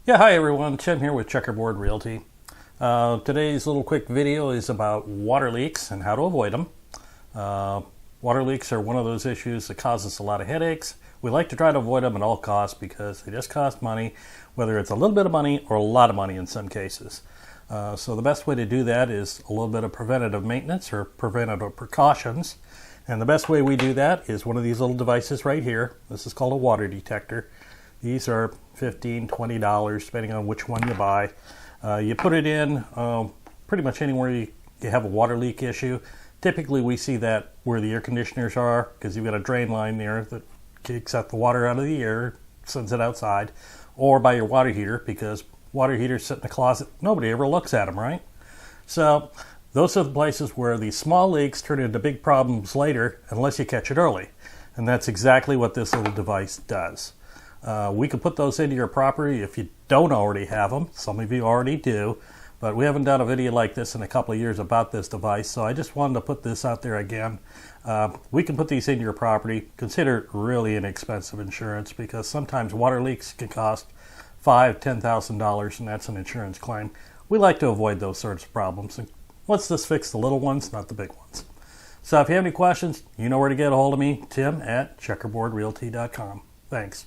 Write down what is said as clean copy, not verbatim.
Yeah, hi everyone, Tim here with Checkerboard Realty. Today's little quick video is about water leaks and how to avoid them. Uh, Water leaks are one of those issues that causes a lot of headaches. We like to try to avoid them at all costs because they just cost money, whether it's a little bit of money or a lot of money in some cases. So the best way to do that is a little bit of preventative maintenance or preventative precautions. And the best way we do that is one of these little devices right here. This is called a water detector. These are $15, $20, depending on which one you buy. You put it in pretty much anywhere you have a water leak issue. Typically, we see that where the air conditioners are, because you've got a drain line there that kicks out the water out of the air, sends it outside, or by your water heater, because water heaters sit in the closet. Nobody ever looks at them, right? So those are the places where these small leaks turn into big problems later unless you catch it early. And that's exactly what this little device does. We can put those into your property if you don't already have them. Some of you already do, but we haven't done a video like this in a couple of years about this device, so I just wanted to put this out there again. We can put these into your property. Consider it really inexpensive insurance, because sometimes water leaks can cost $5,000, $10,000, and that's an insurance claim. We like to avoid those sorts of problems, and let's just fix the little ones, not the big ones. So if you have any questions, you know where to get a hold of me, Tim at checkerboardrealty.com. Thanks.